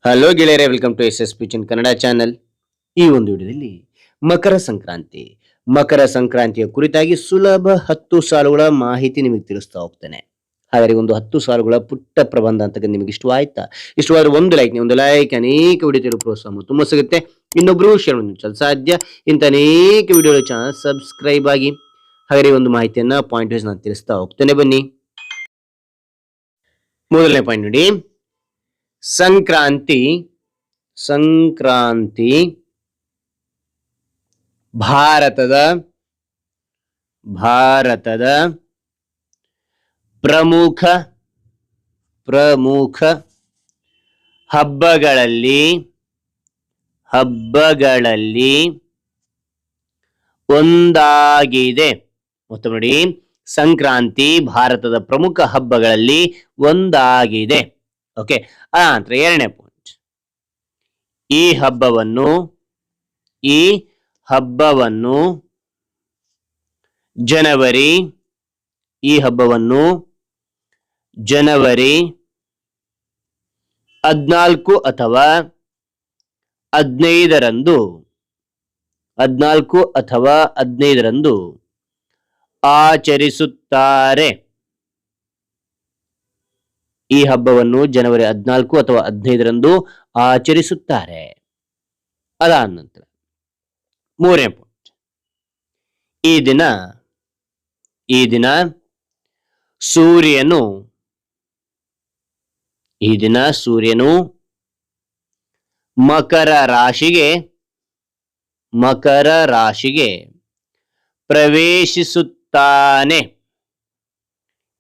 Hello ಗೆಳೆಯರೇ, welcome to S Kannada channel. ಈ ಒಂದು ವಿಡಿಯೋದಲ್ಲಿ ಮಕರ ಸಂಕ್ರಾಂತಿಯ ಕುರಿತಾಗಿ ಸುಲಭ 10 ಸಾಲುಗಳ ಮಾಹಿತಿ ನಿಮಗೆ ತಿಳಿಸ್ತಾ ಹೋಗ್ತೇನೆ. ಹಾಗಾದ್ರೆ ಒಂದು 10 ಸಾಲುಗಳ ಪುಟ್ಟ ಪ್ರಬಂಧ ಅಂತ ನಿಮಗೆ ಇಷ್ಟವಾಯ್ತಾ? ಇಷ್ಟವಾದ್ರೆ ಒಂದು ಲೈಕ್ ಅನೇಕ ವಿಡಿಯೋ ಪ್ರೋತ್ಸಾಹ ತುಂಬಾ ಸಿಗುತ್ತೆ. ಇನ್ನೊಬ್ರು ಶೇರ್ ಮಾಡಲು ಸಾಧ್ಯ. ಇಂಥ ಅನೇಕ ವಿಡಿಯೋ ಚಾನಲ್ ಸಬ್ಸ್ಕ್ರೈಬ್ ಆಗಿ. ಹಾಗಾದ್ರೆ ಒಂದು ಮಾಹಿತಿಯನ್ನ ಪಾಯಿಂಟ್ ವೈಸ್ ನಾನು ತಿಳಿಸ್ತಾ ಹೋಗ್ತೇನೆ. ಬನ್ನಿ. ಮೊದಲನೇ ಪಾಯಿಂಟ್ ನೋಡಿ. ಸಂಕ್ರಾಂತಿ ಭಾರತದ ಪ್ರಮುಖ ಹಬ್ಬಗಳಲ್ಲಿ ಒಂದಾಗಿದೆ. ಮತ್ತೆ ನೋಡಿ, ಸಂಕ್ರಾಂತಿ ಭಾರತದ ಪ್ರಮುಖ ಹಬ್ಬಗಳಲ್ಲಿ ಒಂದಾಗಿದೆ. ಓಕೆ, ನಂತರ ಎರಡನೇ ಪಾಯಿಂಟ್. ಈ ಹಬ್ಬವನ್ನು ಜನವರಿ 14 ಅಥವಾ 15ರಂದು ಆಚರಿಸುತ್ತಾರೆ. ಈ ಹಬ್ಬವನ್ನು ಜನವರಿ 14 ಅಥವಾ 15ರಂದು ಆಚರಿಸುತ್ತಾರೆ. ಅದಾದ ನಂತರ ಮೂರನೇ ಪಾಯಿಂಟ್. ಈ ದಿನ ಸೂರ್ಯನು ಮಕರ ರಾಶಿಗೆ ಪ್ರವೇಶಿಸುತ್ತಾನೆ.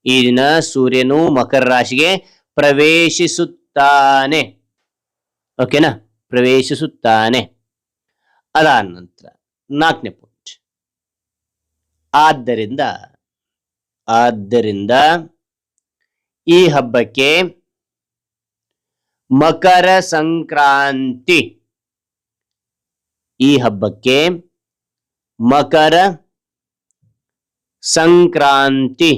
ಈ ದಿನ ಸೂರ್ಯನು ಮಕರ ರಾಶಿಗೆ ಪ್ರವೇಶಿಸುತ್ತಾನೆ. ಓಕೆನಾ? ಪ್ರವೇಶಿಸುತ್ತಾನೆ. ಅದಾದ ನಂತರ ನಾಲ್ಕನೇ ಪಾಯಿಂಟ್. ಆದ್ದರಿಂದ ಈ ಹಬ್ಬಕ್ಕೆ ಮಕರ ಸಂಕ್ರಾಂತಿ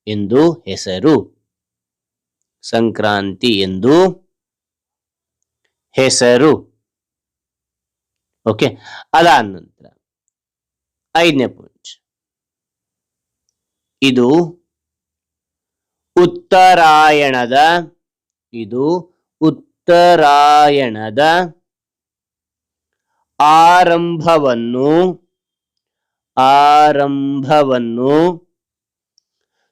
ಎಂದು ಹೆಸರು. ಓಕೆ, ಅದಾದ ನಂತರ ಐದನೇ ಪಾಯಿಂಟ್. ಇದು ಉತ್ತರಾಯಣದ ಆರಂಭವನ್ನು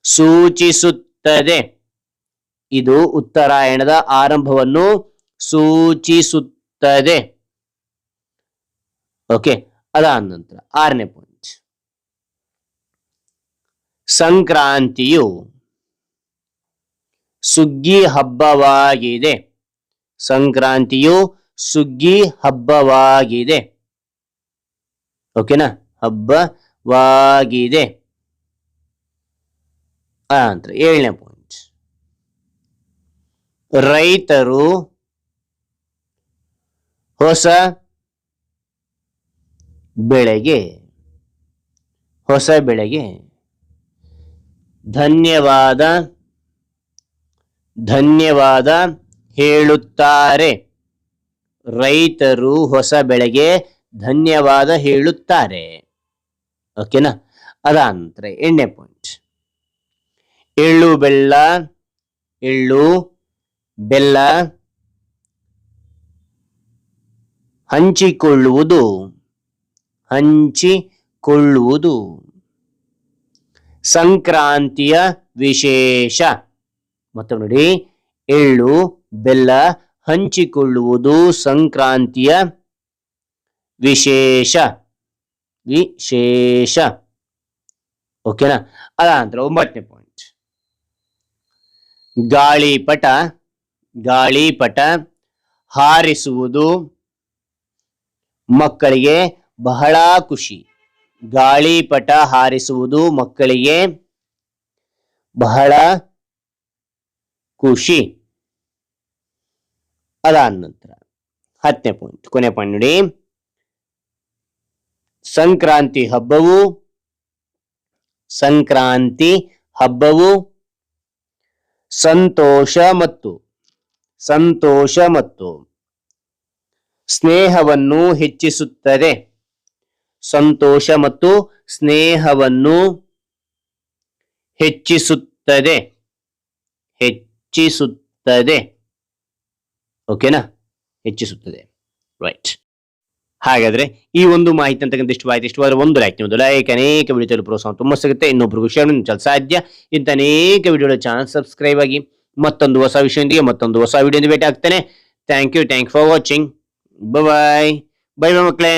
ಸೂಚಿಸುತ್ತದೆ. ಇದು ಉತ್ತರಾಯಣದ ಆರಂಭವನ್ನು ಸೂಚಿಸುತ್ತದೆ. ಓಕೆ, ಅದಾದ ನಂತರ ಆರನೇ ಪಾಯಿಂಟ್. ಸಂಕ್ರಾಂತಿಯು ಸುಗ್ಗಿ ಹಬ್ಬವಾಗಿದೆ. ಓಕೆನಾ? ಹಬ್ಬವಾಗಿದೆ. ನಂತರ ಏಳನೇ ಪಾಯಿಂಟ್. ರೈತರು ಹೊಸ ಬೆಳೆಗೆ ಧನ್ಯವಾದ ಹೇಳುತ್ತಾರೆ. ರೈತರು ಹೊಸ ಬೆಳೆಗೆ ಧನ್ಯವಾದ ಹೇಳುತ್ತಾರೆ. ಓಕೆನಾ? ಅದಾದ ನಂತರ ಎಂಟನೇ ಪಾಯಿಂಟ್. ಎಳ್ಳು ಬೆಲ್ಲ ಹಂಚಿಕೊಳ್ಳುವುದು ಸಂಕ್ರಾಂತಿಯ ವಿಶೇಷ. ಮತ್ತು ನೋಡಿ, ಎಳ್ಳು ಬೆಲ್ಲ ಹಂಚಿಕೊಳ್ಳುವುದು ಸಂಕ್ರಾಂತಿಯ ವಿಶೇಷ. ಓಕೆನಾ? ಅದಾನಂತರ ಒಂಬತ್ತನೇ ಪಾಯಿಂಟ್. ಗಾಳಿಪಟ ಹಾರಿಸುವುದು ಮಕ್ಕಳಿಗೆ ಬಹಳ ಖುಷಿ. ಗಾಳಿಪಟ ಹಾರಿಸುವುದು ಮಕ್ಕಳಿಗೆ ಬಹಳ ಖುಷಿ. ಅದಾದ ನಂತರ 10ನೇ ಪಾಯಿಂಟ್, ಕೊನೆ ಪಾಯಿಂಟ್ ನೋಡಿ. ಸಂಕ್ರಾಂತಿ ಹಬ್ಬವು ಸಂತೋಷ ಮತ್ತು ಸಂತೋಷ ಮತ್ತು ಸ್ನೇಹವನ್ನು ಹೆಚ್ಚಿಸುತ್ತದೆ. ಸಂತೋಷ ಮತ್ತು ಸ್ನೇಹವನ್ನು ಹೆಚ್ಚಿಸುತ್ತದೆ. ಹೆಚ್ಚಿಸುತ್ತದೆ. ಓಕೆನಾ? ಹೆಚ್ಚಿಸುತ್ತದೆ. ರೈಟ್. ಹಾಗಾದ್ರೆ ಈ ಒಂದು ಮಾಹಿತಿ ಅಂತಕ್ಕಂಥ ಇಷ್ಟವಾದ್ರೆ ಒಂದು ಲೈಕ್, ನೀವು ಲೈಕ್, ಅನೇಕ ವಿಡಿಯೋ ಪ್ರೋತ್ಸಾಹ ತುಂಬ ಸಿಗುತ್ತೆ. ಇನ್ನೊಬ್ರಿಗೂ ಶೇರ್ ಮಾಡಿ ಸಾಧ್ಯ. ಇಂಥ ಅನೇಕ ವಿಡಿಯೋಗಳ ಚಾನಲ್ ಸಬ್ಸ್ಕ್ರೈಬ್ ಆಗಿ ಮತ್ತೊಂದು ಹೊಸ ವಿಷಯದೊಂದಿಗೆ ಮತ್ತೊಂದು ಹೊಸ ವಿಡಿಯೋದಿಂದ ಭೇಟಿ ಆಗ್ತೇನೆ. Thank you for watching. Bye bye ಮಕ್ಕಳೇ.